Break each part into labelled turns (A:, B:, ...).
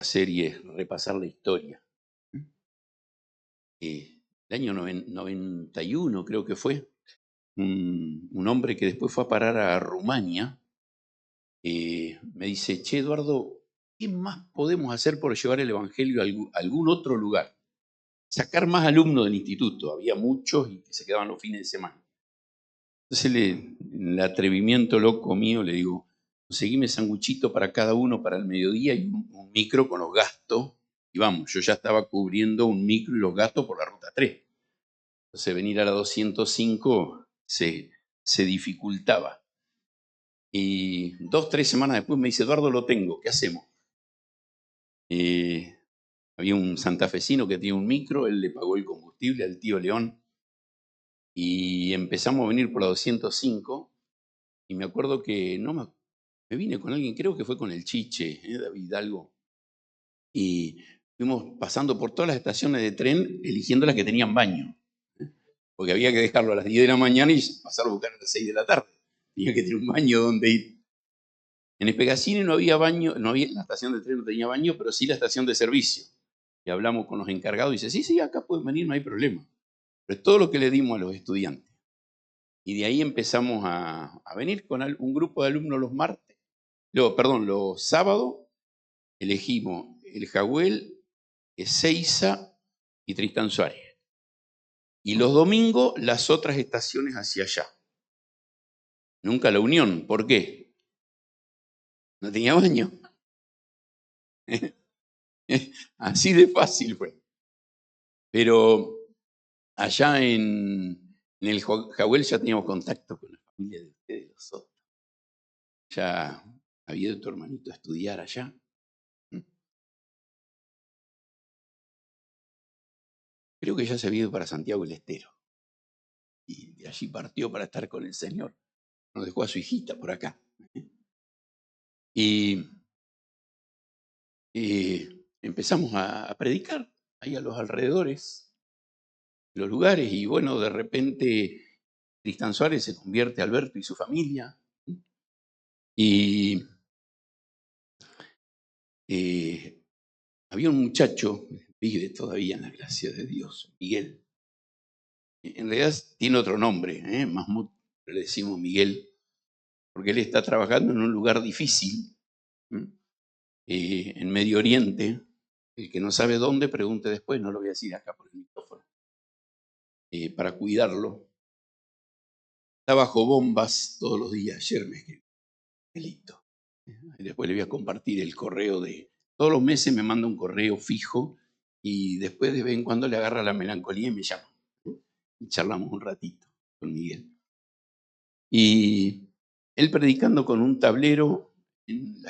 A: serie repasar la historia. El año 91 creo que fue, un hombre que después fue a parar a Rumania, me dice, che Eduardo, ¿qué más podemos hacer por llevar el Evangelio a algún otro lugar? Sacar más alumnos del instituto, había muchos y que se quedaban los fines de semana. Entonces el atrevimiento loco mío le digo, conseguime sanguchito para cada uno para el mediodía y un micro con los gastos. Y vamos, yo ya estaba cubriendo un micro y los gastos por la ruta 3. Entonces venir a la 205 se dificultaba. Y 2, 3 semanas después me dice, Eduardo, lo tengo, ¿qué hacemos? Había un santafesino que tenía un micro, él le pagó el combustible al tío León y empezamos a venir por la 205 y me acuerdo que me vine con alguien, creo que fue con el Chiche, David Hidalgo, y fuimos pasando por todas las estaciones de tren eligiendo las que tenían baño, porque había que dejarlo a las 10 de la mañana y pasarlo a buscar a las 6 de la tarde. Tenía que tener un baño donde ir. En Espegacini no había baño, la estación de tren no tenía baño, pero sí la estación de servicio. Y hablamos con los encargados y dice, sí, acá pueden venir, no hay problema. Pero es todo lo que le dimos a los estudiantes. Y de ahí empezamos a venir con un grupo de alumnos los martes. Los sábados elegimos el Jagüel, Ezeiza y Tristán Suárez. Y los domingos las otras estaciones hacia allá. Nunca la Unión. ¿Por qué? No tenía baño. Así de fácil fue. Pero allá en el Jagüel ya teníamos contacto con la familia de ustedes, los otros. Ya había ido tu hermanito a estudiar allá. Creo que ya se había ido para Santiago del Estero. Y de allí partió para estar con el Señor. Nos dejó a su hijita por acá. Y empezamos a predicar ahí a los alrededores, los lugares. Y bueno, de repente Tristán Suárez se convierte Alberto y su familia. Y había un muchacho, vive todavía en la gracia de Dios, Miguel. En realidad tiene otro nombre, Mahmoud, le decimos Miguel, porque él está trabajando en un lugar difícil, en Medio Oriente. El que no sabe dónde, pregunte después, no lo voy a decir acá por el micrófono, para cuidarlo. Está bajo bombas todos los días. Ayer me escribió, listo. Y después le voy a compartir el correo todos los meses me manda un correo fijo y después de vez en cuando le agarra la melancolía y me llama. Y charlamos un ratito con Miguel. Y él predicando con un tablero en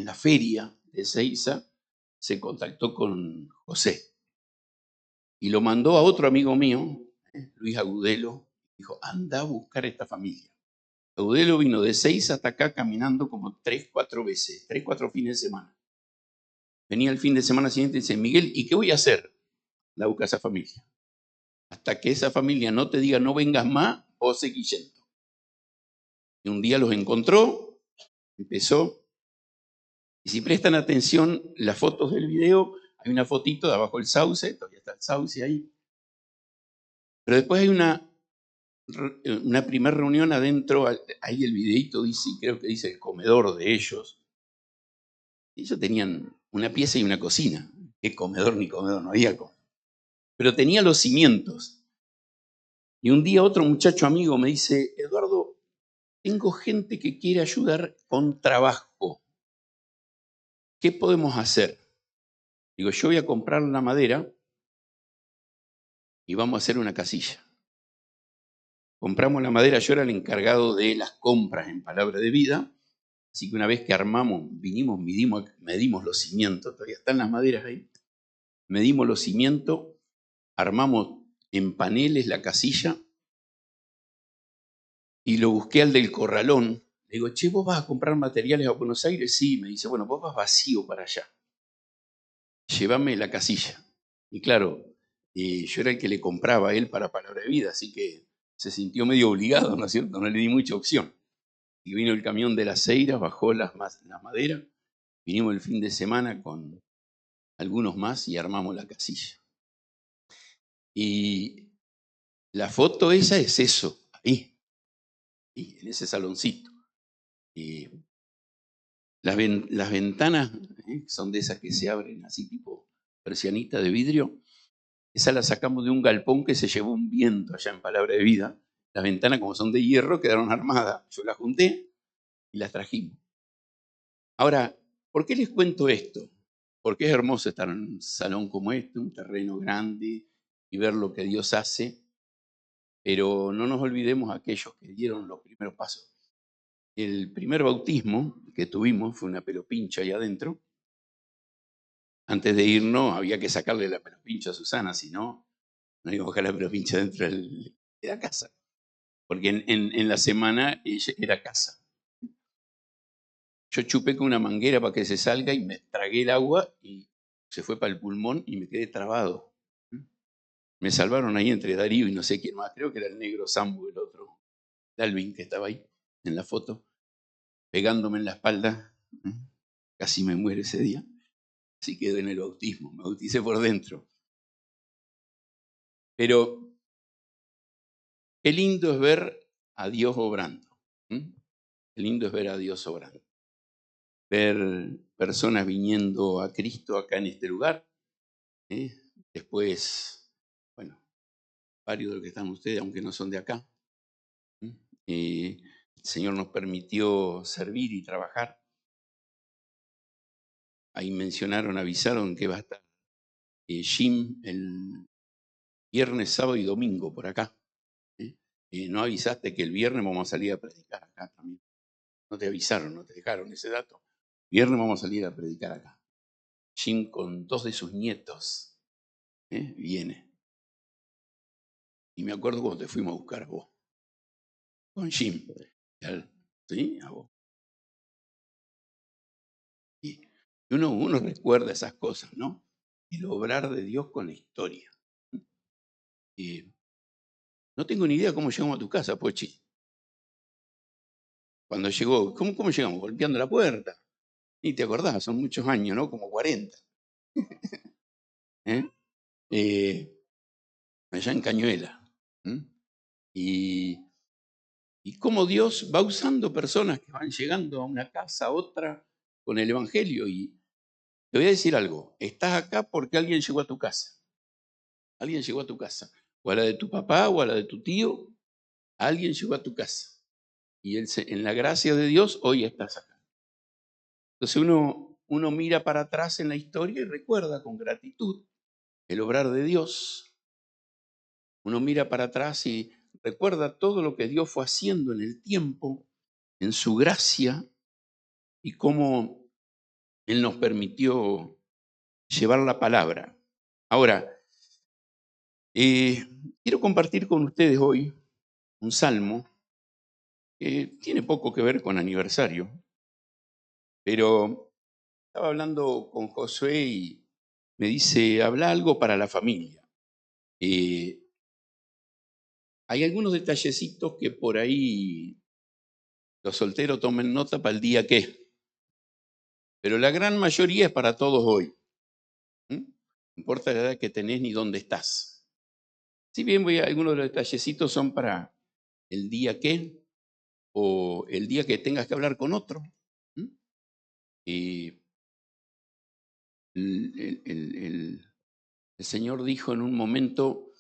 A: la feria de Ezeiza, se contactó con José y lo mandó a otro amigo mío, Luis Agudelo. Dijo, anda a buscar a esta familia. Agudelo vino de Ezeiza hasta acá caminando como 3, 4 veces, 3, 4 fines de semana. Venía el fin de semana siguiente y dice, Miguel, ¿y qué voy a hacer? La busca a esa familia. Hasta que esa familia no te diga no vengas más, vos seguís yendo. Y un día los encontró, empezó. Y si prestan atención, las fotos del video, hay una fotito de abajo del sauce, todavía está el sauce ahí. Pero después hay una primera reunión adentro, ahí el videito dice, creo que dice el comedor de ellos. Ellos tenían una pieza y una cocina. ¿Qué comedor ni comedor? No había comedor. Pero tenía los cimientos. Y un día otro muchacho amigo me dice, Eduardo, tengo gente que quiere ayudar con trabajo. ¿Qué podemos hacer? Digo, yo voy a comprar la madera y vamos a hacer una casilla. Compramos la madera, yo era el encargado de las compras en Palabra de Vida, así que una vez que armamos, vinimos, medimos los cimientos, todavía están las maderas ahí, medimos los cimientos, armamos en paneles la casilla y lo busqué al del corralón. Le digo, che, ¿vos vas a comprar materiales a Buenos Aires? Sí, me dice, bueno, vos vas vacío para allá. Llévame la casilla. Y claro, yo era el que le compraba a él para Palabra de Vida, así que se sintió medio obligado, ¿no es cierto? No le di mucha opción. Y vino el camión de las Ceiras, bajó las maderas, vinimos el fin de semana con algunos más y armamos la casilla. Y la foto esa es eso, ahí, en ese saloncito. Y las ventanas son de esas que se abren así tipo persianita de vidrio. Esa la sacamos de un galpón que se llevó un viento allá en Palabra de Vida. Las ventanas, como son de hierro, quedaron armadas. Yo las junté y las trajimos. Ahora, ¿por qué les cuento esto? Porque es hermoso estar en un salón como este, un terreno grande, y ver lo que Dios hace. Pero no nos olvidemos aquellos que dieron los primeros pasos. El primer bautismo que tuvimos fue una pelopincha ahí adentro. Antes de irnos había que sacarle la pelopincha a Susana, si no, no íbamos a dejar la pelopincha dentro de la casa. Porque en la semana ella era casa. Yo chupé con una manguera para que se salga y me tragué el agua y se fue para el pulmón y me quedé trabado. Me salvaron ahí entre Darío y no sé quién más, creo que era el negro Sambo, el otro, Dalvin, que estaba ahí en la foto, pegándome en la espalda. Casi me muero ese día. Así quedé en el bautismo, me bauticé por dentro. Pero qué lindo es ver a Dios obrando. Qué lindo es ver a Dios obrando. Ver personas viniendo a Cristo acá en este lugar. Después, bueno, varios de los que están ustedes, aunque no son de acá. El Señor nos permitió servir y trabajar. Ahí mencionaron, avisaron que va a estar Jim el viernes, sábado y domingo por acá. No avisaste que el viernes vamos a salir a predicar acá también. No te avisaron, no te dejaron ese dato. Viernes vamos a salir a predicar acá. Jim con 2 de sus nietos viene. Y me acuerdo cuando te fuimos a buscar a vos. Con Jim. ¿Sí? A vos. Y uno recuerda esas cosas, ¿no? El obrar de Dios con la historia. No tengo ni idea cómo llegamos a tu casa, Pochi. Cuando llegó, ¿cómo llegamos? Golpeando la puerta. Ni te acordás, son muchos años, ¿no? Como 40. Allá en Cañuela. Y cómo Dios va usando personas que van llegando a una casa, a otra, con el Evangelio. Y te voy a decir algo, estás acá porque alguien llegó a tu casa. Alguien llegó a tu casa. O a la de tu papá o a la de tu tío. Alguien llegó a tu casa. Y en la gracia de Dios hoy estás acá. Entonces uno mira para atrás en la historia y recuerda con gratitud el obrar de Dios. Uno mira para atrás y recuerda todo lo que Dios fue haciendo en el tiempo, en su gracia, y cómo Él nos permitió llevar la palabra. Ahora, quiero compartir con ustedes hoy un salmo que tiene poco que ver con aniversario, pero estaba hablando con Josué y me dice, habla algo para la familia. Hay algunos detallecitos que por ahí los solteros tomen nota para el día que, pero la gran mayoría es para todos hoy. No importa la edad que tenés ni dónde estás. Si bien algunos de los detallecitos son para el día que o el día que tengas que hablar con otro. Y el Señor dijo en un momento,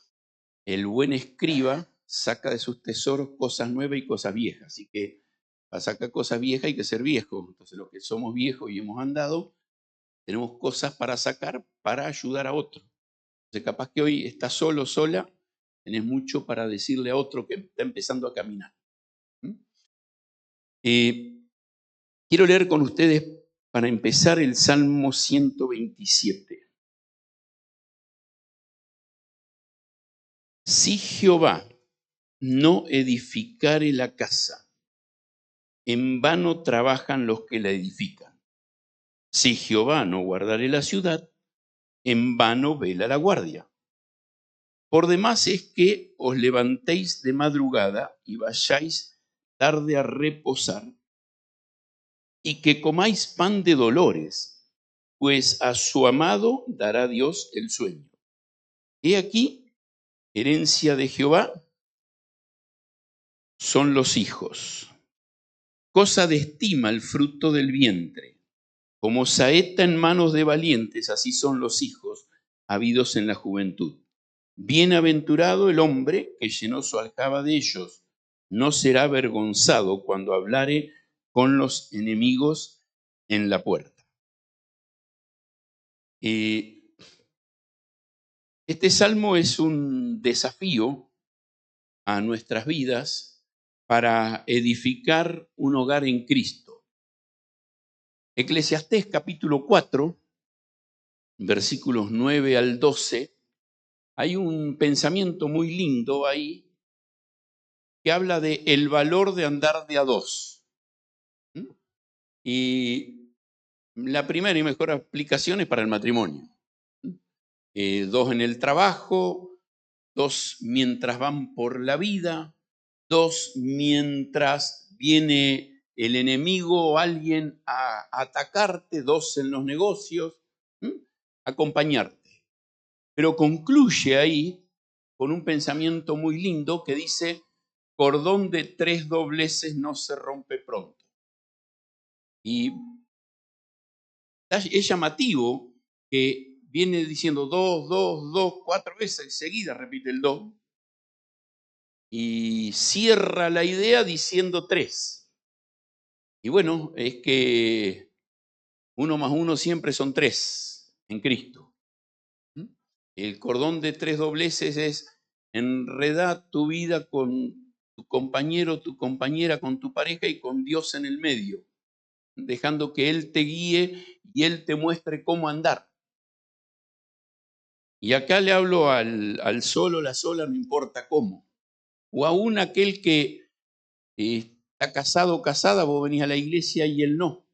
A: el buen escriba saca de sus tesoros cosas nuevas y cosas viejas. Así que para sacar cosas viejas hay que ser viejo. Entonces los que somos viejos y hemos andado, tenemos cosas para sacar para ayudar a otro. Entonces capaz que hoy estás solo, sola, tenés mucho para decirle a otro que está empezando a caminar. Quiero leer con ustedes para empezar el Salmo 127. Si Jehová no edificare la casa, en vano trabajan los que la edifican. Si Jehová no guardare la ciudad, en vano vela la guardia. Por demás es que os levantéis de madrugada y vayáis tarde a reposar, y que comáis pan de dolores pues a su amado dará Dios el sueño. He aquí, herencia de Jehová son los hijos. Cosa de estima el fruto del vientre. Como saeta en manos de valientes, así son los hijos habidos en la juventud. Bienaventurado el hombre que llenó su aljaba de ellos. No será avergonzado cuando hablare con los enemigos en la puerta. Este salmo es un desafío a nuestras vidas para edificar un hogar en Cristo. Eclesiastés capítulo 4, versículos 9 al 12, hay un pensamiento muy lindo ahí que habla de el valor de andar de a dos. Y la primera y mejor aplicación es para el matrimonio. Dos en el trabajo, dos mientras van por la vida, dos mientras viene el enemigo o alguien a atacarte, dos en los negocios, acompañarte. Pero concluye ahí con un pensamiento muy lindo que dice, cordón de 3 dobleces no se rompe pronto. Y es llamativo que viene diciendo 2, 2, 2, 4 veces seguidas, repite el 2, y cierra la idea diciendo 3. Y bueno, es que 1 más 1 siempre son 3 en Cristo. El cordón de 3 dobleces es enredar tu vida con tu compañero, tu compañera, con tu pareja y con Dios en el medio, dejando que Él te guíe y Él te muestre cómo andar. Y acá le hablo al solo, la sola, no importa cómo. O aún aquel que está casado o casada, vos venís a la iglesia y él no.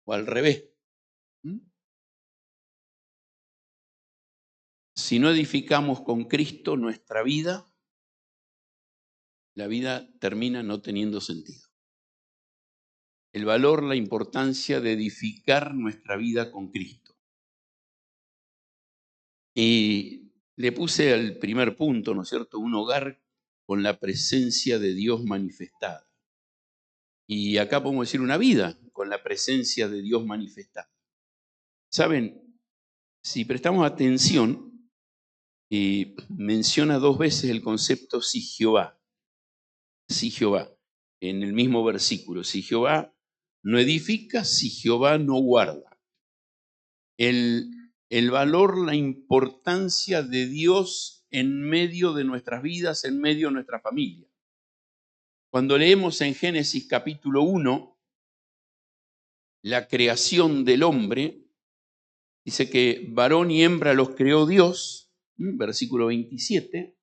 A: O al revés. Si no edificamos con Cristo nuestra vida, la vida termina no teniendo sentido. El valor, la importancia de edificar nuestra vida con Cristo. Y le puse al primer punto, ¿no es cierto?, un hogar con la presencia de Dios manifestada. Y acá podemos decir una vida con la presencia de Dios manifestada. Saben, si prestamos atención, menciona 2 veces el concepto si Jehová. Si Jehová, en el mismo versículo. Si Jehová no edifica, si Jehová no guarda. El valor, la importancia de Dios en medio de nuestras vidas, en medio de nuestra familia. Cuando leemos en Génesis capítulo 1, la creación del hombre, dice que varón y hembra los creó Dios, versículo 27,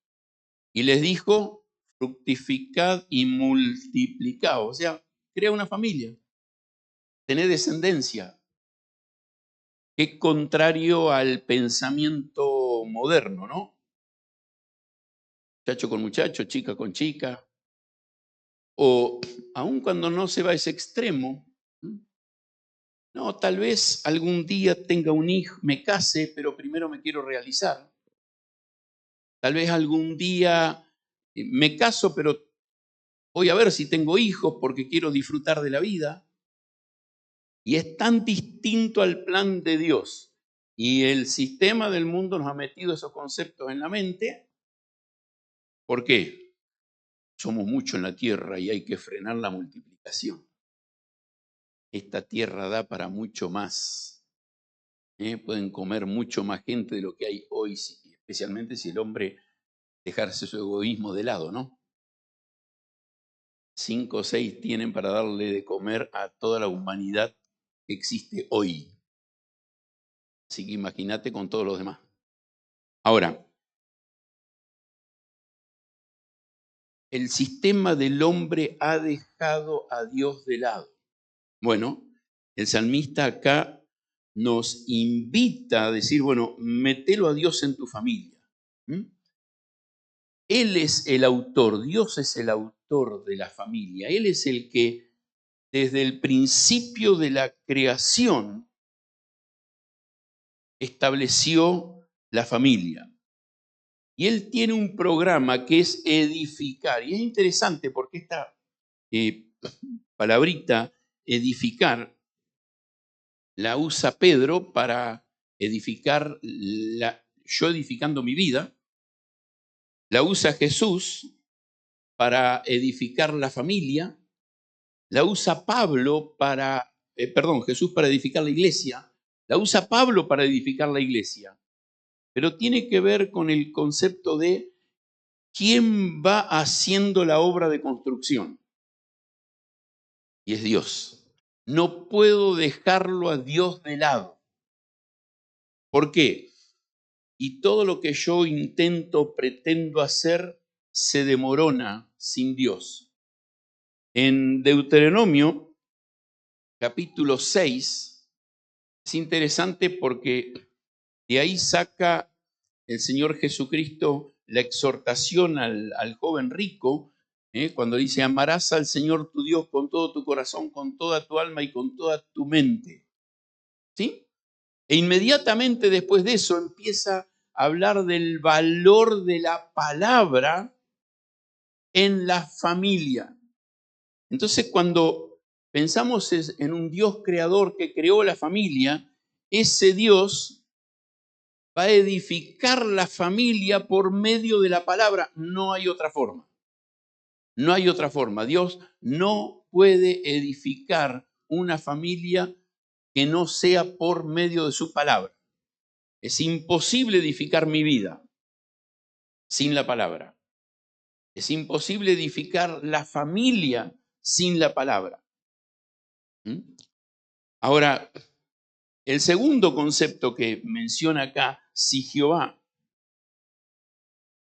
A: y les dijo, fructificad y multiplicaos. O sea, crea una familia, tened descendencia. Qué contrario al pensamiento moderno, ¿no? Muchacho con muchacho, chica con chica. O aun cuando no se va a ese extremo, no, tal vez algún día tenga un hijo, me case, pero primero me quiero realizar. Tal vez algún día me caso, pero voy a ver si tengo hijos porque quiero disfrutar de la vida. Y es tan distinto al plan de Dios. Y el sistema del mundo nos ha metido esos conceptos en la mente. ¿Por qué? Somos mucho en la tierra y hay que frenar la multiplicación. Esta tierra da para mucho más. Pueden comer mucho más gente de lo que hay hoy, especialmente si el hombre dejarse su egoísmo de lado, ¿no? 5 o 6 tienen para darle de comer a toda la humanidad que existe hoy. Así que imagínate con todos los demás. Ahora, el sistema del hombre ha dejado a Dios de lado. Bueno, el salmista acá nos invita a decir, bueno, mételo a Dios en tu familia. Él es el autor, Dios es el autor de la familia. Él es el que desde el principio de la creación estableció la familia. Y él tiene un programa que es edificar. Y es interesante porque esta palabrita, edificar, la usa Pedro para edificar, yo edificando mi vida. La usa Jesús para edificar la familia. La usa Pablo para, Jesús para edificar la iglesia. La usa Pablo para edificar la iglesia. Pero tiene que ver con el concepto de quién va haciendo la obra de construcción. Y es Dios. No puedo dejarlo a Dios de lado. ¿Por qué? Y todo lo que yo intento, pretendo hacer, se demorona sin Dios. En Deuteronomio, capítulo 6, es interesante porque de ahí saca el Señor Jesucristo la exhortación al joven rico, cuando dice, amarás al Señor tu Dios con todo tu corazón, con toda tu alma y con toda tu mente. ¿Sí? E inmediatamente después de eso empieza a hablar del valor de la palabra en la familia. Entonces, cuando pensamos en un Dios creador que creó la familia, ese Dios va a edificar la familia por medio de la palabra. No hay otra forma. No hay otra forma. Dios no puede edificar una familia que no sea por medio de su palabra. Es imposible edificar mi vida sin la palabra. Es imposible edificar la familia sin la palabra. Ahora, el segundo concepto que menciona acá, si Jehová,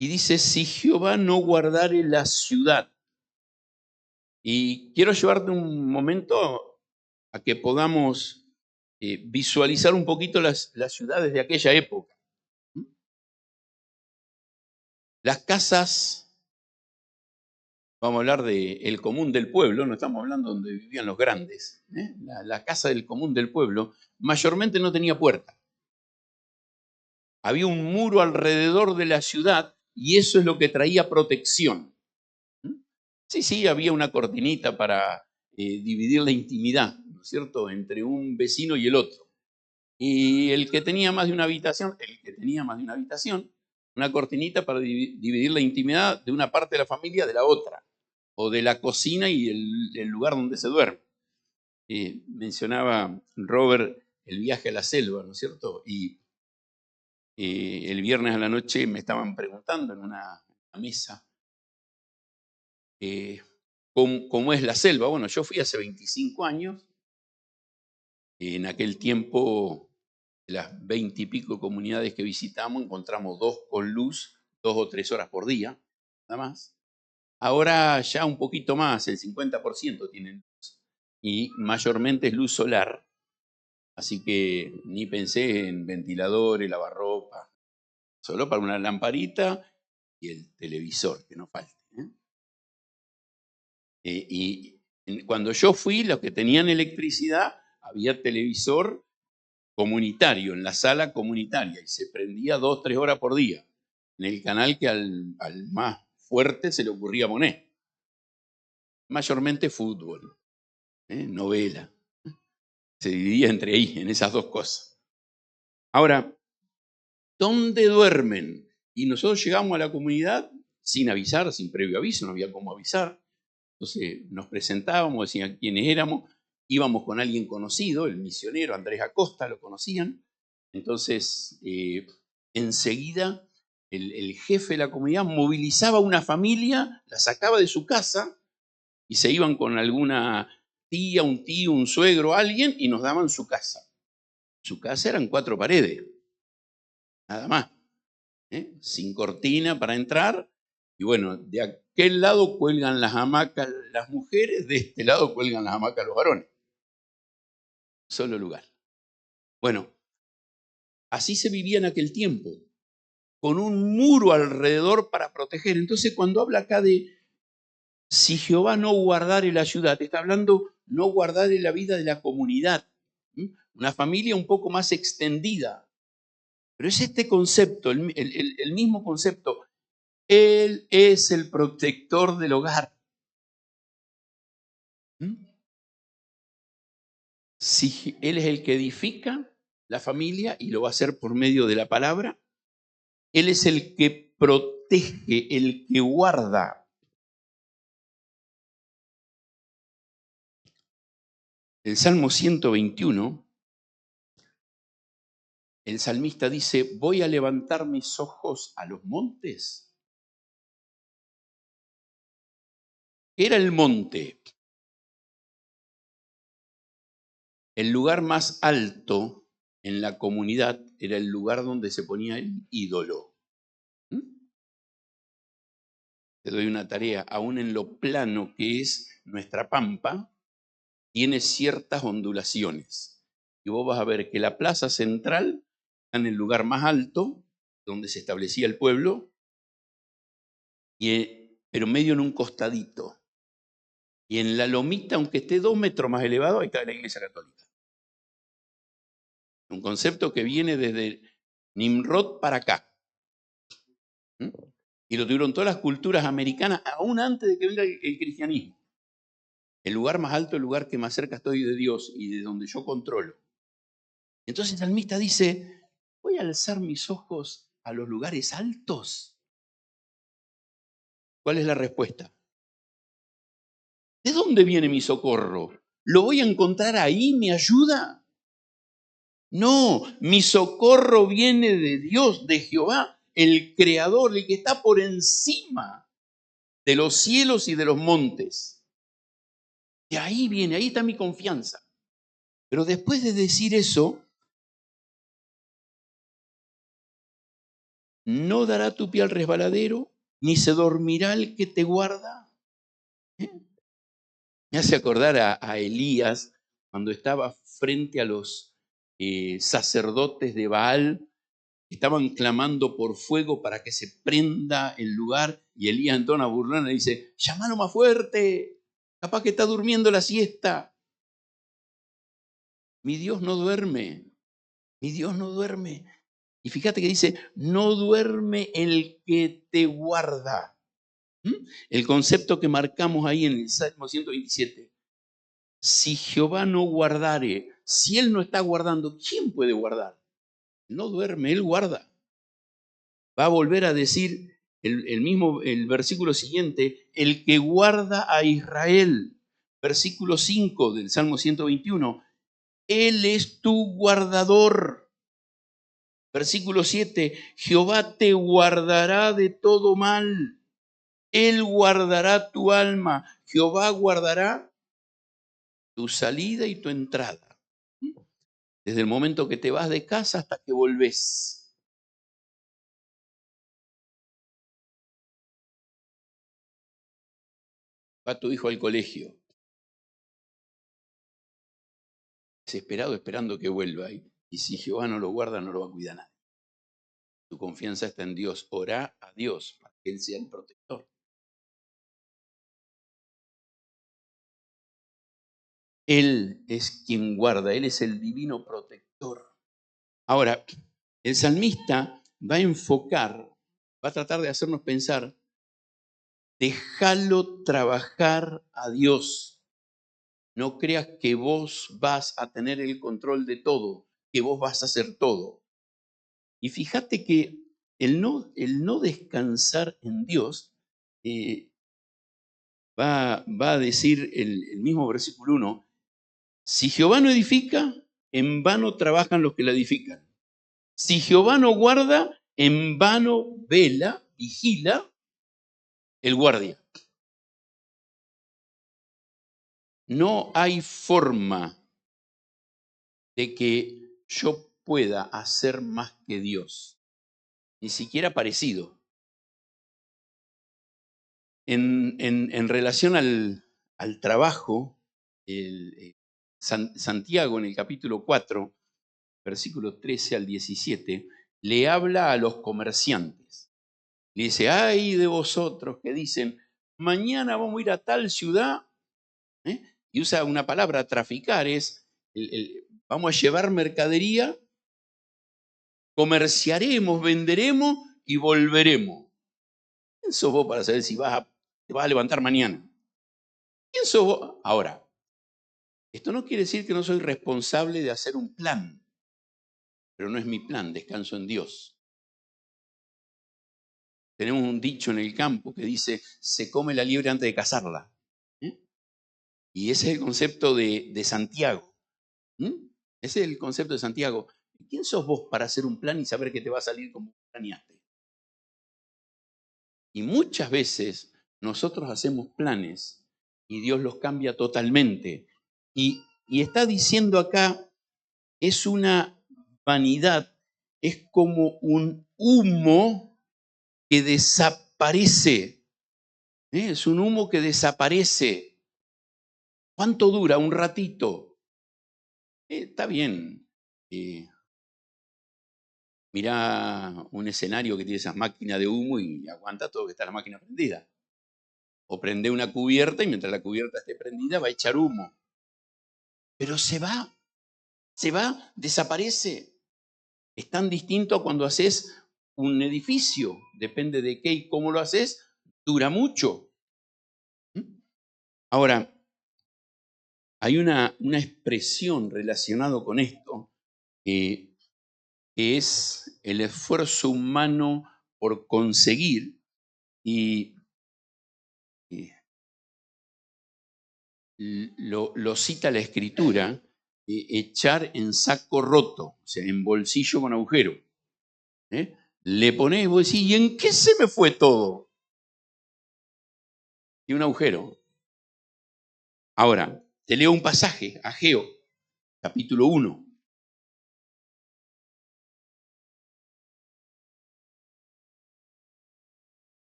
A: y dice, si Jehová no guardare la ciudad. Y quiero llevarte un momento a que podamos visualizar un poquito las ciudades de aquella época. Las casas, vamos a hablar del común del pueblo, no estamos hablando donde vivían los grandes. La casa del común del pueblo mayormente no tenía puerta. Había un muro alrededor de la ciudad y eso es lo que traía protección. Sí, había una cortinita para dividir la intimidad, ¿no es cierto?, entre un vecino y el otro. Y el que tenía más de una habitación, una cortinita para dividir la intimidad de una parte de la familia de la otra, o de la cocina y el lugar donde se duerme. Mencionaba Robert el viaje a la selva, ¿no es cierto? Y el viernes a la noche me estaban preguntando en una mesa cómo es la selva. Bueno, yo fui hace 25 años. En aquel tiempo, de las 20 y pico comunidades que visitamos, encontramos 2 con luz, 2 o 3 horas por día, nada más. Ahora ya un poquito más, el 50% tienen luz. Y mayormente es luz solar. Así que ni pensé en ventiladores, lavarropa. Solo para una lamparita y el televisor, que no falte. Y cuando yo fui, los que tenían electricidad, había televisor comunitario, en la sala comunitaria, y se prendía 2 o 3 horas por día, en el canal que al más fuerte se le ocurría poner. Mayormente fútbol, novela. Se dividía entre ahí, en esas dos cosas. Ahora, ¿dónde duermen? Y nosotros llegamos a la comunidad sin avisar, sin previo aviso, no había cómo avisar. Entonces nos presentábamos, decían quiénes éramos, íbamos con alguien conocido, el misionero Andrés Acosta, lo conocían. Entonces, enseguida, el jefe de la comunidad movilizaba a una familia, la sacaba de su casa y se iban con alguna tía, un tío, un suegro, alguien, y nos daban su casa. Su casa eran 4 paredes, nada más, sin cortina para entrar. Y bueno, de aquel lado cuelgan las hamacas las mujeres, de este lado cuelgan las hamacas los varones. Solo lugar. Bueno, así se vivía en aquel tiempo, con un muro alrededor para proteger. Entonces, cuando habla acá de si Jehová no guardare la ciudad, está hablando no guardare la vida de la comunidad. Una familia un poco más extendida. Pero es este concepto, el mismo concepto. Él es el protector del hogar. ¿Mm? Si Él es el que edifica la familia y lo va a hacer por medio de la palabra, Él es el que protege, el que guarda. El Salmo 121, el salmista dice, voy a levantar mis ojos a los montes. ¿Qué era el monte? El lugar más alto en la comunidad era el lugar donde se ponía el ídolo. ¿Mm? Te doy una tarea, aún en lo plano que es nuestra pampa, tiene ciertas ondulaciones. Y vos vas a ver que la plaza central está en el lugar más alto, donde se establecía el pueblo, pero medio en un costadito. Y en la lomita, aunque esté 2 metros más elevado, ahí está la Iglesia Católica. Un concepto que viene desde Nimrod para acá. ¿Mm? Y lo tuvieron todas las culturas americanas, aún antes de que venga el cristianismo. El lugar más alto, el lugar que más cerca estoy de Dios y de donde yo controlo. Entonces el salmista dice, voy a alzar mis ojos a los lugares altos. ¿Cuál es la respuesta? ¿De dónde viene mi socorro? ¿Lo voy a encontrar ahí, mi ayuda? No, mi socorro viene de Dios, de Jehová, el Creador, el que está por encima de los cielos y de los montes. De ahí viene, ahí está mi confianza. Pero después de decir eso, no dará tu pie al resbaladero, ni se dormirá el que te guarda. ¿Eh? Me hace acordar a Elías cuando estaba frente a los sacerdotes de Baal, estaban clamando por fuego para que se prenda el lugar, y Elías entona a burlar y le dice, llámalo más fuerte, capaz que está durmiendo la siesta. Mi Dios no duerme, mi Dios no duerme. Y fíjate que dice, no duerme el que te guarda. ¿Mm? El concepto que marcamos ahí en el Salmo 127. Si Jehová no guardare, si Él no está guardando, ¿quién puede guardar? No duerme, Él guarda. Va a volver a decir el versículo siguiente, el que guarda a Israel. Versículo 5 del Salmo 121, Él es tu guardador. Versículo 7, Jehová te guardará de todo mal. Él guardará tu alma. Jehová guardará tu salida y tu entrada. Desde el momento que te vas de casa hasta que volvés. Va tu hijo al colegio. Desesperado, esperando que vuelva. Y si Jehová no lo guarda, no lo va a cuidar nadie. Tu confianza está en Dios. Orá a Dios para que Él sea el protector. Él es quien guarda, Él es el divino protector. Ahora, el salmista va a enfocar, va a tratar de hacernos pensar, déjalo trabajar a Dios. No creas que vos vas a tener el control de todo, que vos vas a hacer todo. Y fíjate que el no descansar en Dios, va a decir el mismo versículo 1, si Jehová no edifica, en vano trabajan los que la edifican. Si Jehová no guarda, en vano vela, vigila el guardia. No hay forma de que yo pueda hacer más que Dios, ni siquiera parecido. En relación al trabajo, Santiago en el capítulo 4, versículo 13 al 17, le habla a los comerciantes. Le dice, ay de vosotros que dicen, mañana vamos a ir a tal ciudad, y usa una palabra, traficar, es, vamos a llevar mercadería comerciaremos, venderemos y volveremos. ¿Quién sos vos para saber si te vas a levantar mañana? ¿Quién sos vos? Ahora, esto no quiere decir que no soy responsable de hacer un plan, pero no es mi plan, descanso en Dios. Tenemos un dicho en el campo que dice, se come la liebre antes de cazarla. Y ese es el concepto de Santiago. Ese es el concepto de Santiago. ¿Quién sos vos para hacer un plan y saber que te va a salir como planeaste? Y muchas veces nosotros hacemos planes y Dios los cambia totalmente. Y está diciendo acá, es una vanidad, es como un humo que desaparece. Es un humo que desaparece. ¿Cuánto dura? Un ratito. Está bien. Mirá un escenario que tiene esas máquinas de humo y aguanta todo que está la máquina prendida. O prende una cubierta y mientras la cubierta esté prendida va a echar humo. Pero se va, desaparece. Es tan distinto a cuando haces un edificio. Depende de qué y cómo lo haces, dura mucho. Ahora, hay una expresión relacionada con esto que es el esfuerzo humano por conseguir y lo cita la Escritura, echar en saco roto, o sea, en bolsillo con agujero. Le ponés y vos decís, ¿y en qué se me fue todo? Y un agujero. Ahora, te leo un pasaje, Ageo, capítulo 1.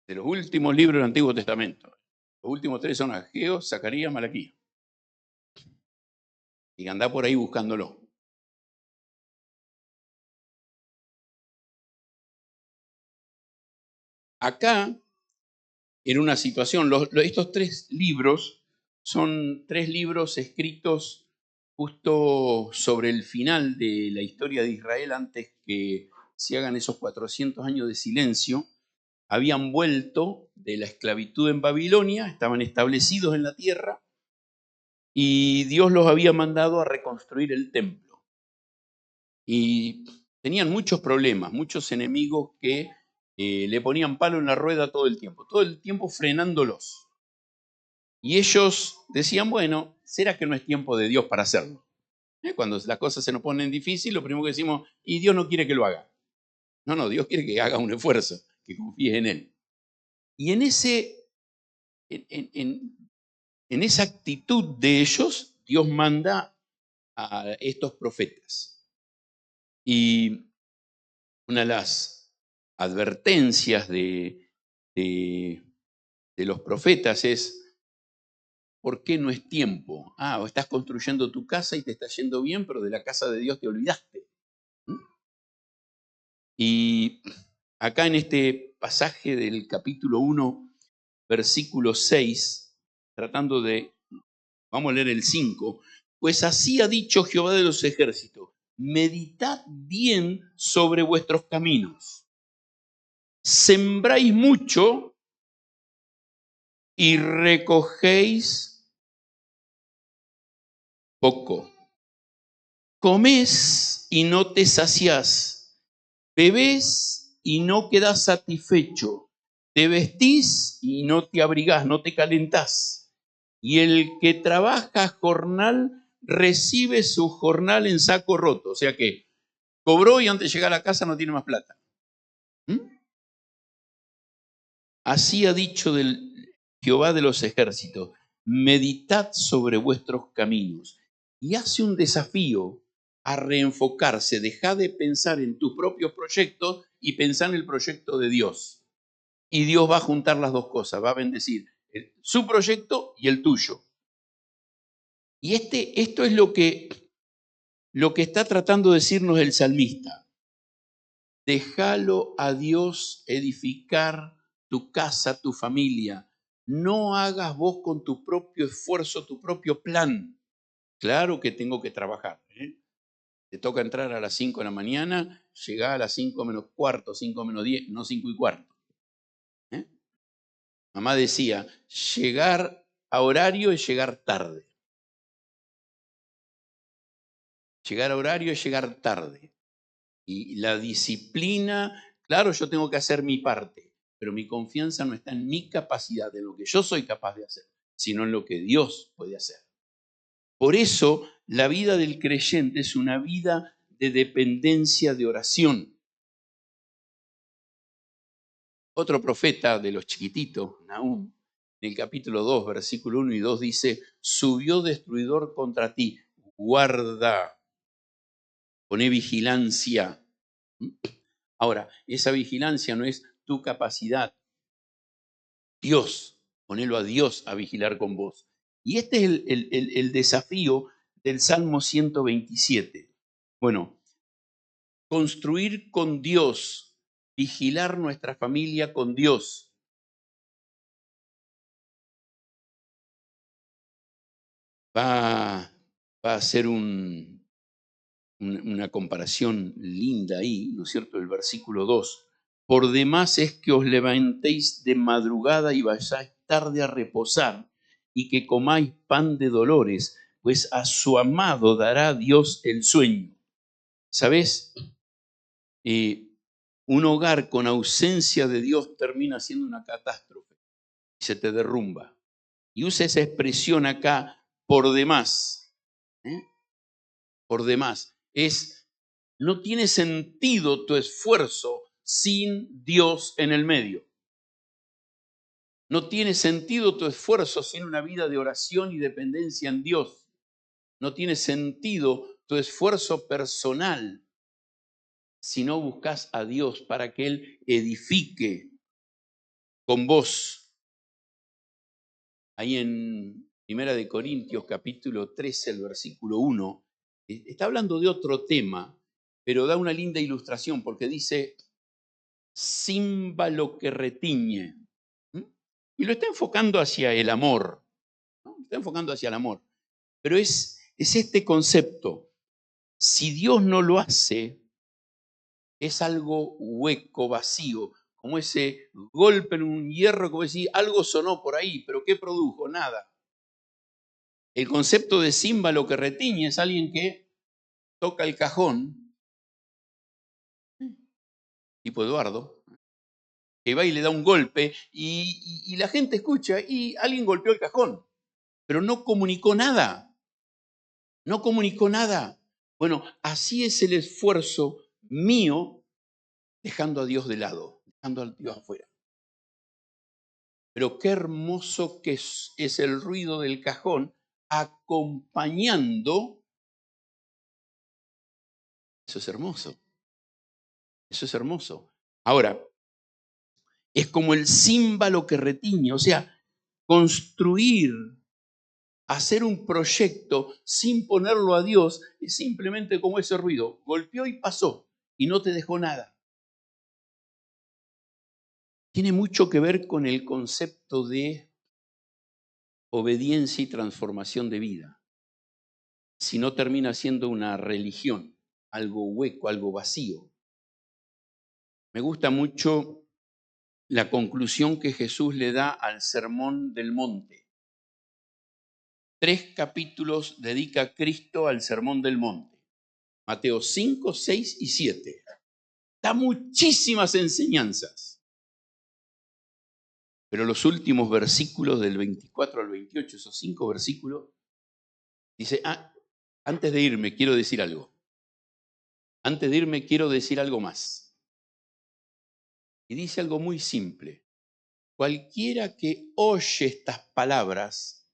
A: De los últimos libros del Antiguo Testamento. Los últimos 3 son Ageo, Zacarías, Malaquías. Y andá por ahí buscándolo. Acá, en una situación, estos 3 libros son 3 libros escritos justo sobre el final de la historia de Israel, antes que se hagan esos 400 años de silencio. Habían vuelto de la esclavitud en Babilonia, estaban establecidos en la tierra y Dios los había mandado a reconstruir el templo. Y tenían muchos problemas, muchos enemigos que le ponían palo en la rueda todo el tiempo frenándolos. Y ellos decían, bueno, ¿será que no es tiempo de Dios para hacerlo? Cuando las cosas se nos ponen difíciles, lo primero que decimos, y Dios no quiere que lo haga. No, Dios quiere que haga un esfuerzo, que confíes en Él. Y en esa actitud de ellos, Dios manda a estos profetas. Y una de las advertencias de los profetas es, ¿por qué no es tiempo? O estás construyendo tu casa y te está yendo bien, pero de la casa de Dios te olvidaste. Y acá en este pasaje del capítulo 1, versículo 6, vamos a leer el 5, pues así ha dicho Jehová de los ejércitos, meditad bien sobre vuestros caminos, sembráis mucho y recogéis poco, comés y no te saciás, bebés y no quedás satisfecho, te vestís y no te abrigás, no te calentás. Y el que trabaja jornal recibe su jornal en saco roto. O sea que cobró y antes de llegar a la casa no tiene más plata. Así ha dicho Jehová de los ejércitos, meditad sobre vuestros caminos. Y hace un desafío a reenfocarse. Deja de pensar en tus propios proyectos y pensar en el proyecto de Dios. Y Dios va a juntar las dos cosas, va a bendecir su proyecto y el tuyo. Y esto es lo que está tratando de decirnos el salmista. Déjalo a Dios edificar tu casa, tu familia. No hagas vos con tu propio esfuerzo, tu propio plan. Claro que tengo que trabajar. Te toca entrar a las 5 de la mañana, llegá a las 5 menos cuarto, 5 menos 10, no 5 y cuarto. ¿eh? Mamá decía, llegar a horario es llegar tarde. Llegar a horario es llegar tarde. Y la disciplina, claro, yo tengo que hacer mi parte, pero mi confianza no está en mi capacidad, en lo que yo soy capaz de hacer, sino en lo que Dios puede hacer. Por eso, la vida del creyente es una vida de dependencia de oración. Otro profeta de los chiquititos, Nahum, en el capítulo 2, versículo 1 y 2 dice, subió destruidor contra ti, guarda, poné vigilancia. Ahora, esa vigilancia no es tu capacidad. Dios, ponelo a Dios a vigilar con vos. Y este es el desafío del Salmo 127. Bueno, construir con Dios, vigilar nuestra familia con Dios. Va a ser una comparación linda ahí, ¿no es cierto? El versículo 2. Por demás es que os levantéis de madrugada y vayáis tarde a reposar, y que comáis pan de dolores, pues a su amado dará Dios el sueño. ¿Sabes? Un hogar con ausencia de Dios termina siendo una catástrofe, se te derrumba. Y usa esa expresión acá, por demás. Por demás. No tiene sentido tu esfuerzo sin Dios en el medio. No tiene sentido tu esfuerzo sin una vida de oración y dependencia en Dios. No tiene sentido tu esfuerzo personal si no buscas a Dios para que Él edifique con vos. Ahí en Primera de Corintios, capítulo 13, el versículo 1, está hablando de otro tema, pero da una linda ilustración porque dice, címbalo que retiñe. Y lo está enfocando hacia el amor, ¿no? Está enfocando hacia el amor. Pero es este concepto. Si Dios no lo hace, es algo hueco, vacío, como ese golpe en un hierro, como decir, algo sonó por ahí, pero ¿qué produjo? Nada. El concepto de címbalo que retiñe es alguien que toca el cajón, tipo Eduardo, que va y le da un golpe y la gente escucha y alguien golpeó el cajón, pero no comunicó nada. No comunicó nada. Bueno, así es el esfuerzo mío dejando a Dios de lado, dejando a Dios afuera. Pero qué hermoso que es el ruido del cajón acompañando. Eso es hermoso. Eso es hermoso. Ahora, es como el címbalo que retiñe, o sea, construir, hacer un proyecto sin ponerlo a Dios es simplemente como ese ruido. Golpeó y pasó y no te dejó nada. Tiene mucho que ver con el concepto de obediencia y transformación de vida. Si no termina siendo una religión, algo hueco, algo vacío. Me gusta mucho la conclusión que Jesús le da al Sermón del Monte. 3 capítulos dedica Cristo al Sermón del Monte. Mateo 5, 6 y 7. Da muchísimas enseñanzas. Pero los últimos versículos del 24 al 28, esos 5 versículos, dice, antes de irme quiero decir algo. Antes de irme quiero decir algo más. Y dice algo muy simple. Cualquiera que oye estas palabras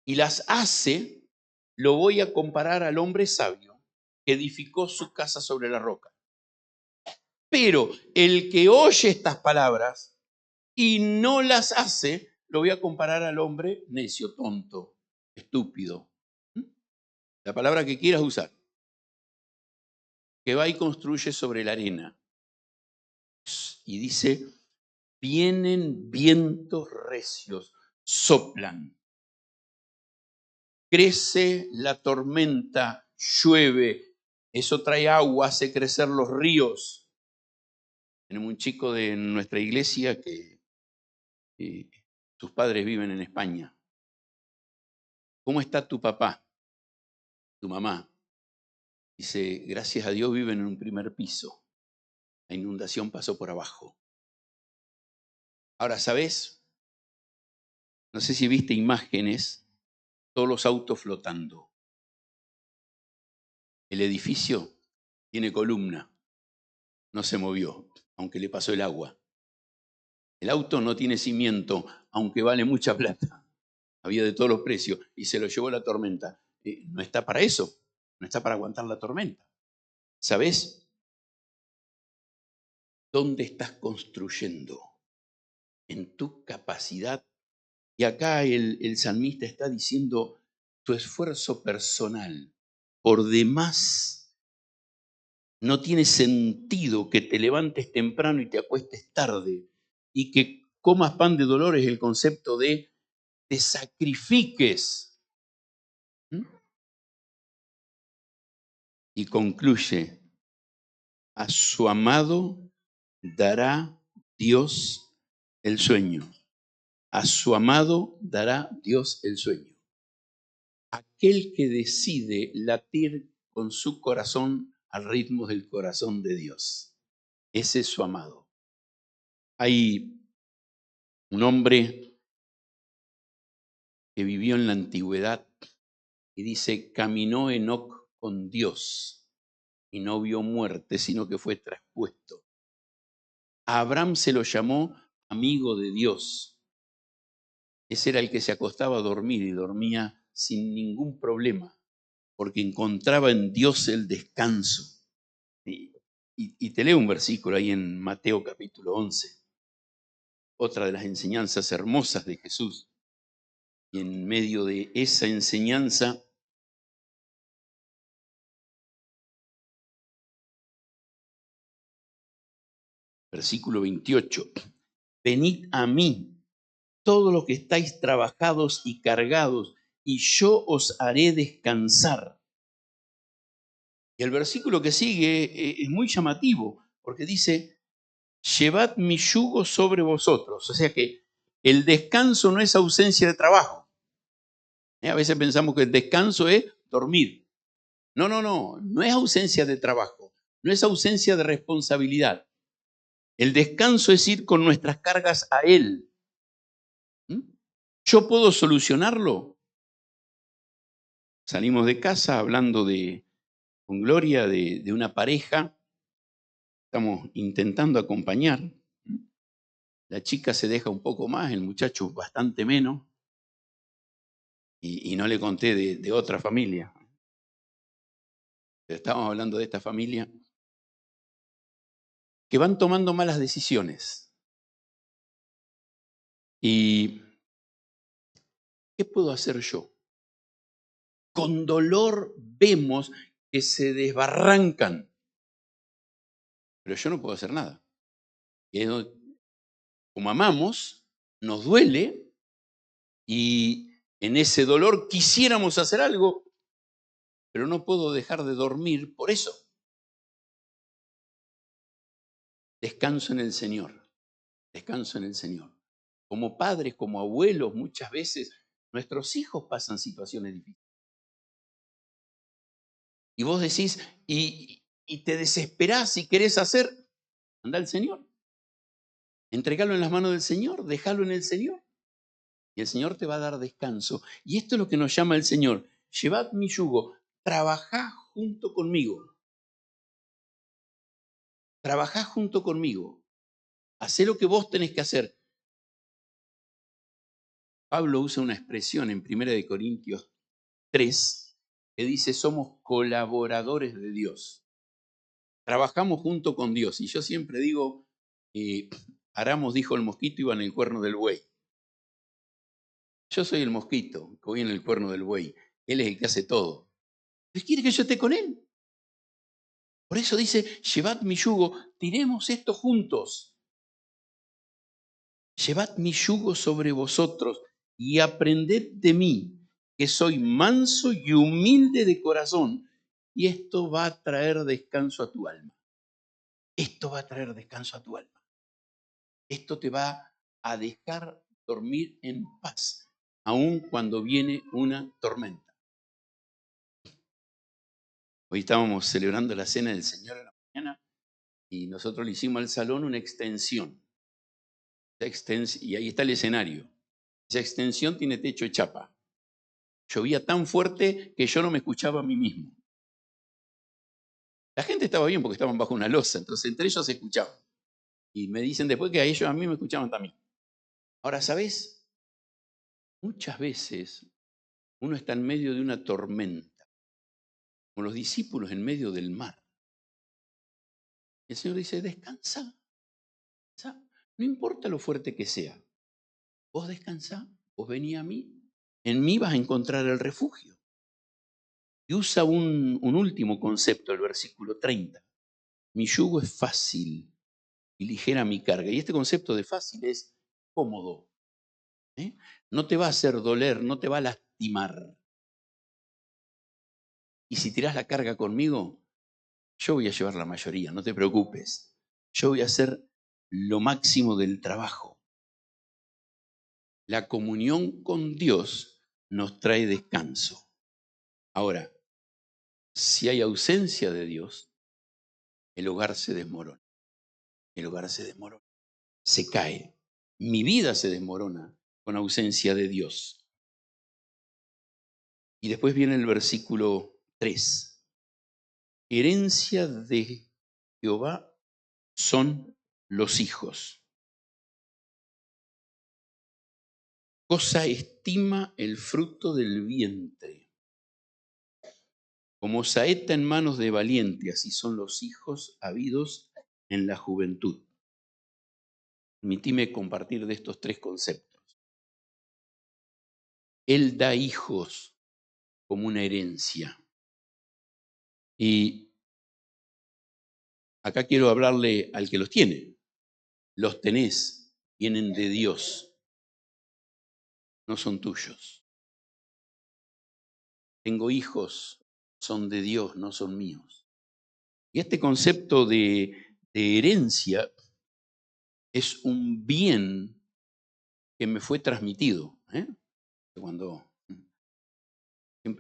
A: y las hace, lo voy a comparar al hombre sabio que edificó su casa sobre la roca. Pero el que oye estas palabras y no las hace, lo voy a comparar al hombre necio, tonto, estúpido. La palabra que quieras usar. Que va y construye sobre la arena. Y dice, Vienen vientos recios, soplan. Crece la tormenta, llueve, eso trae agua, hace crecer los ríos. Tenemos un chico de nuestra iglesia que sus padres viven en España. ¿Cómo está tu papá, tu mamá? Dice, gracias a Dios viven en un primer piso. La inundación pasó por abajo. Ahora, ¿sabes? No sé si viste imágenes, todos los autos flotando. El edificio tiene columna, no se movió, aunque le pasó el agua. El auto no tiene cimiento, aunque vale mucha plata. Había de todos los precios y se lo llevó la tormenta. No está para eso, no está para aguantar la tormenta. ¿Sabes dónde estás construyendo? En tu capacidad. Y acá el salmista está diciendo, tu esfuerzo personal, por demás, no tiene sentido que te levantes temprano y te acuestes tarde y que comas pan de dolor es el concepto de te sacrifiques. ¿Mm? Y concluye, a su amado dará Dios el sueño. A su amado dará Dios el sueño. Aquel que decide latir con su corazón al ritmo del corazón de Dios. Ese es su amado. Hay un hombre que vivió en la antigüedad y dice, caminó Enoc con Dios y no vio muerte, sino que fue traspuesto. A Abraham se lo llamó amigo de Dios. Ese era el que se acostaba a dormir y dormía sin ningún problema, porque encontraba en Dios el descanso. Y te leo un versículo ahí en Mateo capítulo 11, otra de las enseñanzas hermosas de Jesús. Y en medio de esa enseñanza, versículo 28, venid a mí, todos los que estáis trabajados y cargados, y yo os haré descansar. Y el versículo que sigue es muy llamativo, porque dice, llevad mi yugo sobre vosotros. O sea que el descanso no es ausencia de trabajo. A veces pensamos que el descanso es dormir. No, no, no, no es ausencia de trabajo, no es ausencia de responsabilidad. El descanso es ir con nuestras cargas a Él. ¿Mm? ¿Yo puedo solucionarlo? Salimos de casa hablando con Gloria de una pareja. Estamos intentando acompañar. La chica se deja un poco más, el muchacho bastante menos. Y no le conté de otra familia. Pero estábamos hablando de esta familia que van tomando malas decisiones. ¿Y qué puedo hacer yo? Con dolor vemos que se desbarrancan, pero yo no puedo hacer nada. Como amamos, nos duele y en ese dolor quisiéramos hacer algo, pero no puedo dejar de dormir por eso. Descanso en el Señor, descanso en el Señor. Como padres, como abuelos, muchas veces nuestros hijos pasan situaciones difíciles. Y vos decís, y te desesperás y querés hacer, anda al Señor. Entregalo en las manos del Señor, déjalo en el Señor. Y el Señor te va a dar descanso. Y esto es lo que nos llama el Señor. Llevad mi yugo, trabajá junto conmigo. Trabajá junto conmigo. Hacé lo que vos tenés que hacer. Pablo usa una expresión en 1 Corintios 3 que dice, somos colaboradores de Dios. Trabajamos junto con Dios. Y yo siempre digo, Aramos dijo el mosquito iba en el cuerno del buey. Yo soy el mosquito que voy en el cuerno del buey. Él es el que hace todo. Él quiere que yo esté con él. Por eso dice, llevad mi yugo, tiremos esto juntos. Llevad mi yugo sobre vosotros y aprended de mí, que soy manso y humilde de corazón, y esto va a traer descanso a tu alma. Esto va a traer descanso a tu alma. Esto te va a dejar dormir en paz, aun cuando viene una tormenta. Hoy estábamos celebrando la cena del Señor en la mañana y nosotros le hicimos al salón una extensión. Y ahí está el escenario. Esa extensión tiene techo de chapa. Llovía tan fuerte que yo no me escuchaba a mí mismo. La gente estaba bien porque estaban bajo una losa, entonces entre ellos se escuchaban. Y me dicen después que a mí me escuchaban también. Ahora, ¿sabes? Muchas veces uno está en medio de una tormenta, con los discípulos en medio del mar. El Señor dice, descansa. No importa lo fuerte que sea. Vos descansá, vos vení a mí. En mí vas a encontrar el refugio. Y usa un último concepto, el versículo 30. Mi yugo es fácil y ligera mi carga. Y este concepto de fácil es cómodo. No te va a hacer doler, no te va a lastimar. Y si tirás la carga conmigo, yo voy a llevar la mayoría, no te preocupes. Yo voy a hacer lo máximo del trabajo. La comunión con Dios nos trae descanso. Ahora, si hay ausencia de Dios, el hogar se desmorona. El hogar se desmorona. Se cae. Mi vida se desmorona con ausencia de Dios. Y después viene el versículo 3. Herencia de Jehová son los hijos. Cosa estima el fruto del vientre. Como saeta en manos de valiente, así son los hijos habidos en la juventud. Permitime compartir de estos tres conceptos. Él da hijos como una herencia. Y acá quiero hablarle al que los tiene. Los tenés, vienen de Dios, no son tuyos. Tengo hijos, son de Dios, no son míos. Y este concepto de herencia es un bien que me fue transmitido.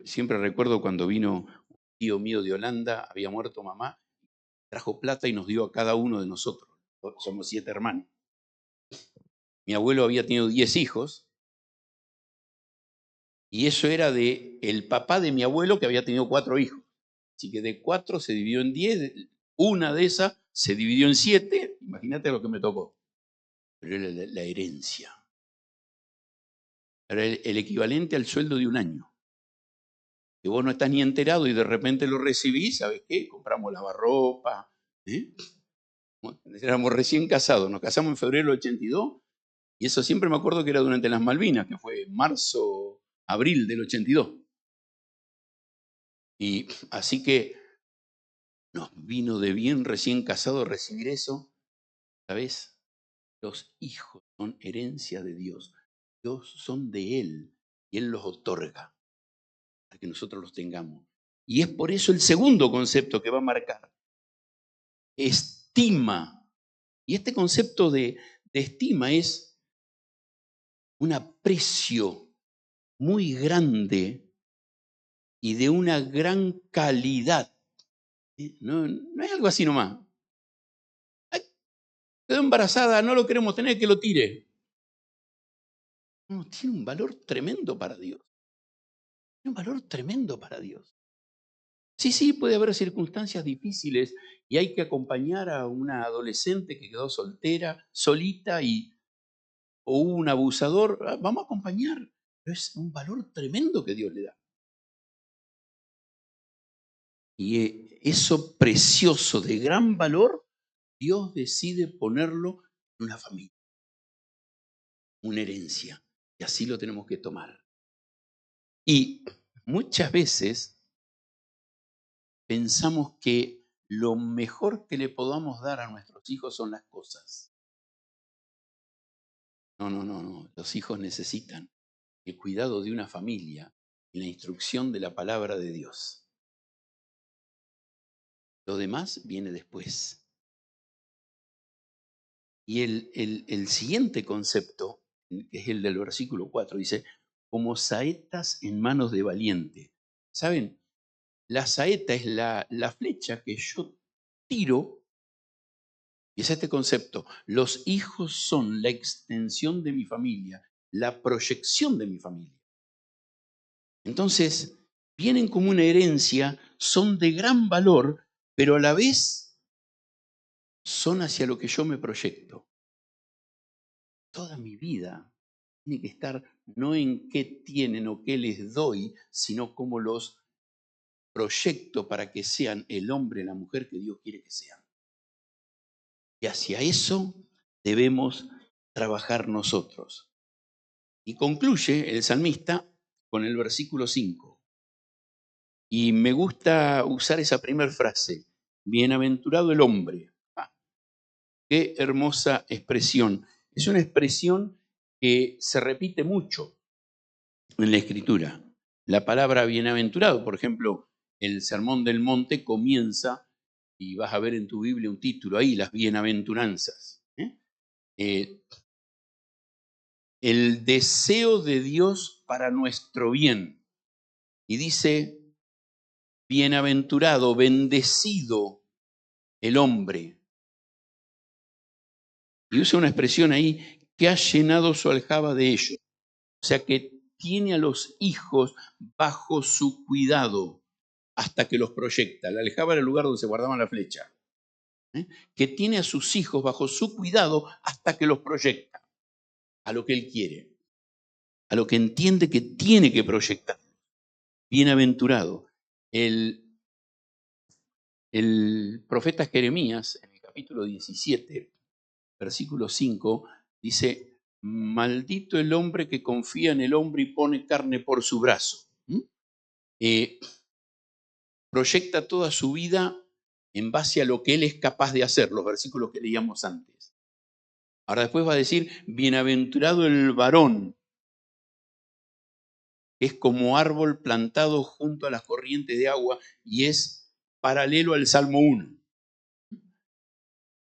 A: Siempre recuerdo cuando vino un tío mío de Holanda, había muerto mamá, trajo plata y nos dio a cada uno de nosotros. Somos 7 hermanos. Mi abuelo había tenido 10 hijos y eso era de el papá de mi abuelo que había tenido 4 hijos. Así que de 4 se dividió en 10, una de esas se dividió en 7, imagínate lo que me tocó. Pero era la herencia. Era el equivalente al sueldo de un año. Que vos no estás ni enterado y de repente lo recibís, ¿sabes qué? Compramos lavarropa. Éramos recién casados, nos casamos en febrero del 82 y eso siempre me acuerdo que era durante las Malvinas, que fue marzo, abril del 82. Y así que nos vino de bien recién casados recibir eso. ¿Sabes? Los hijos son herencia de Dios. Dios son de Él y Él los otorga para que nosotros los tengamos. Y es por eso el segundo concepto que va a marcar. Estima. Y este concepto de estima es un aprecio muy grande y de una gran calidad. No es algo así nomás. Ay, quedó embarazada, no lo queremos tener, que lo tire. No, tiene un valor tremendo para Dios. Tiene un valor tremendo para Dios. Sí, puede haber circunstancias difíciles y hay que acompañar a una adolescente que quedó soltera, solita o un abusador. Vamos a acompañar. Pero es un valor tremendo que Dios le da. Y eso precioso, de gran valor, Dios decide ponerlo en una familia, una herencia. Y así lo tenemos que tomar. Y muchas veces pensamos que lo mejor que le podamos dar a nuestros hijos son las cosas. No. Los hijos necesitan el cuidado de una familia y la instrucción de la palabra de Dios. Lo demás viene después. Y el siguiente concepto, que es el del versículo 4, dice, como saetas en manos de valiente. ¿Saben? La saeta es la flecha que yo tiro, y es este concepto. Los hijos son la extensión de mi familia, la proyección de mi familia. Entonces, vienen como una herencia, son de gran valor, pero a la vez son hacia lo que yo me proyecto. Toda mi vida tiene que estar no en qué tienen o qué les doy, sino cómo los proyecto para que sean el hombre y la mujer que Dios quiere que sean. Y hacia eso debemos trabajar nosotros. Y concluye el salmista con el versículo 5. Y me gusta usar esa primera frase, bienaventurado el hombre. Qué hermosa expresión. Es una expresión que se repite mucho en la Escritura. La palabra bienaventurado, por ejemplo, el Sermón del Monte comienza, y vas a ver en tu Biblia un título ahí, las bienaventuranzas. El deseo de Dios para nuestro bien. Y dice, bienaventurado, bendecido el hombre. Y usa una expresión ahí, que ha llenado su aljaba de ellos. O sea que tiene a los hijos bajo su cuidado hasta que los proyecta. La aljaba era el lugar donde se guardaban la flecha. Que tiene a sus hijos bajo su cuidado hasta que los proyecta a lo que él quiere, a lo que entiende que tiene que proyectar. Bienaventurado. El profeta Jeremías, en el capítulo 17, versículo 5, dice, maldito el hombre que confía en el hombre y pone carne por su brazo. Proyecta toda su vida en base a lo que él es capaz de hacer, los versículos que leíamos antes. Ahora después va a decir, bienaventurado el varón, que es como árbol plantado junto a las corrientes de agua y es paralelo al Salmo 1.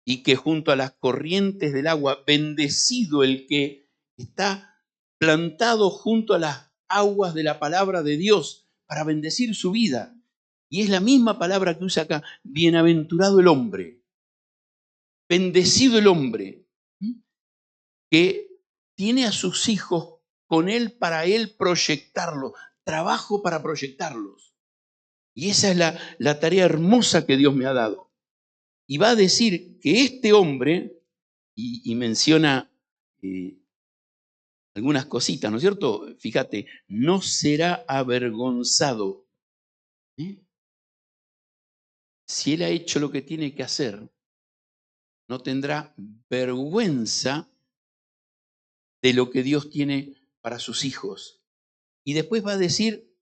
A: Y que junto a las corrientes del agua, bendecido el que está plantado junto a las aguas de la palabra de Dios para bendecir su vida. Y es la misma palabra que usa acá, bienaventurado el hombre, bendecido el hombre, que tiene a sus hijos con él para él proyectarlos, trabajo para proyectarlos. Y esa es la tarea hermosa que Dios me ha dado. Y va a decir que este hombre, y menciona algunas cositas, ¿no es cierto? Fíjate, no será avergonzado. Si él ha hecho lo que tiene que hacer, no tendrá vergüenza de lo que Dios tiene para sus hijos. Y después va a decir,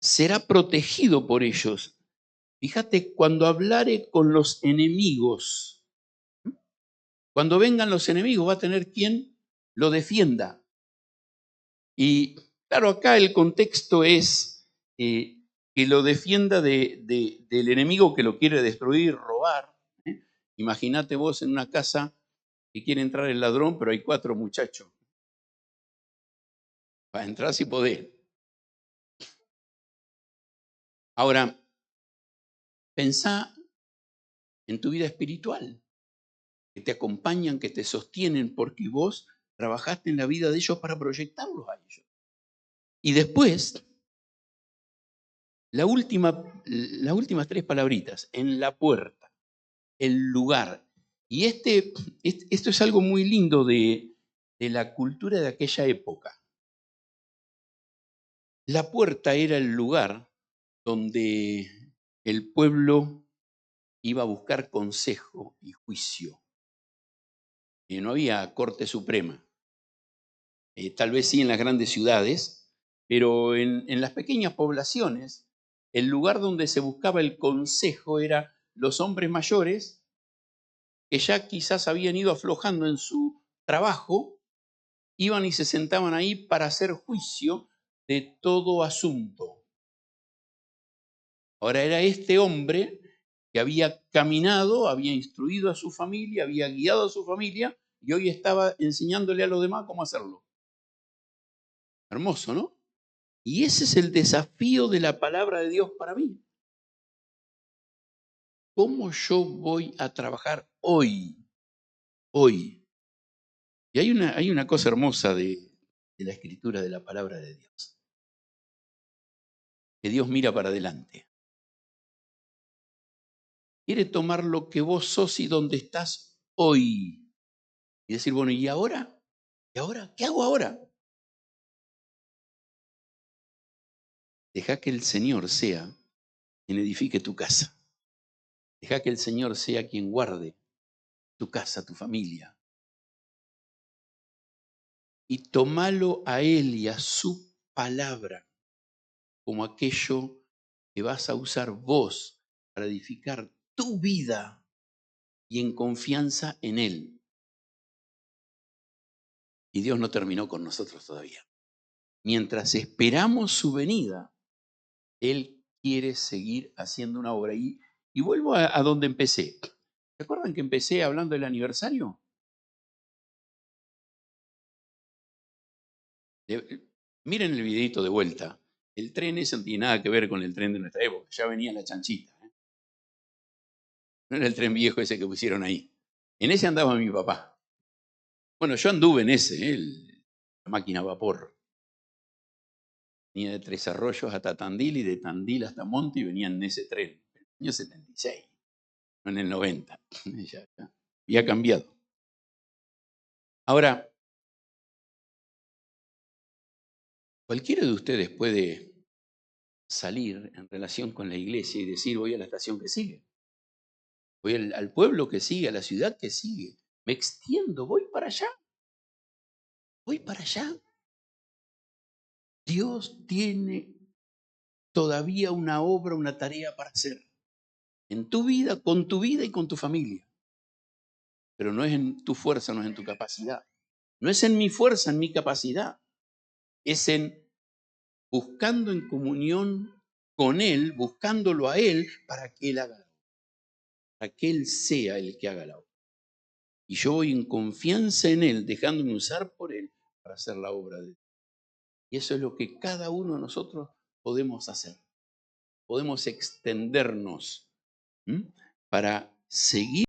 A: será protegido por ellos. Fíjate, cuando hablare con los enemigos, cuando vengan los enemigos, va a tener quien lo defienda. Y claro, acá el contexto es que lo defienda del enemigo que lo quiere destruir, robar. Imagínate vos en una casa que quiere entrar el ladrón, pero hay 4 muchachos. Para entrar si podés. Ahora, pensá en tu vida espiritual, que te acompañan, que te sostienen, porque vos trabajaste en la vida de ellos para proyectarlos a ellos. Y después, las últimas 3 palabritas, en la puerta, el lugar. Y esto es algo muy lindo de la cultura de aquella época. La puerta era el lugar donde el pueblo iba a buscar consejo y juicio. Y no había Corte Suprema. Tal vez sí en las grandes ciudades, pero en las pequeñas poblaciones, el lugar donde se buscaba el consejo era los hombres mayores que ya quizás habían ido aflojando en su trabajo iban y se sentaban ahí para hacer juicio de todo asunto. Ahora era este hombre que había caminado, había instruido a su familia, había guiado a su familia y hoy estaba enseñándole a los demás cómo hacerlo. Hermoso, ¿no? Y ese es el desafío de la palabra de Dios para mí. ¿Cómo yo voy a trabajar hoy? Hoy. Y hay una cosa hermosa de la escritura de la palabra de Dios. Que Dios mira para adelante. Quiere tomar lo que vos sos y donde estás hoy. Y decir, bueno, ¿y ahora? ¿Y ahora? ¿Qué hago ahora? Deja que el Señor sea quien edifique tu casa. Deja que el Señor sea quien guarde tu casa, tu familia. Y tomalo a Él y a su palabra como aquello que vas a usar vos para edificar tu vida y en confianza en Él. Y Dios no terminó con nosotros todavía. Mientras esperamos su venida, Él quiere seguir haciendo una obra. Y vuelvo a donde empecé. ¿Se acuerdan que empecé hablando del aniversario? Miren el videito de vuelta. El tren ese no tiene nada que ver con el tren de nuestra época. Ya venía la chanchita. No era el tren viejo ese que pusieron ahí. En ese andaba mi papá. Bueno, yo anduve en ese, la máquina a vapor. Venía de Tres Arroyos hasta Tandil y de Tandil hasta Monte y venía en ese tren. En el año 76, no en el 90. Ya había cambiado. Ahora, cualquiera de ustedes puede salir en relación con la iglesia y decir, voy a la estación que sigue. Voy al pueblo que sigue, a la ciudad que sigue. Me extiendo, voy para allá. Voy para allá. Dios tiene todavía una obra, una tarea para hacer. En tu vida, con tu vida y con tu familia. Pero no es en tu fuerza, no es en tu capacidad. No es en mi fuerza, en mi capacidad. Es en buscando en comunión con Él, buscándolo a Él para que Él haga la obra. Para que Él sea el que haga la obra. Y yo voy en confianza en Él, dejándome usar por Él para hacer la obra de Dios. Y eso es lo que cada uno de nosotros podemos hacer. Podemos extendernos para seguir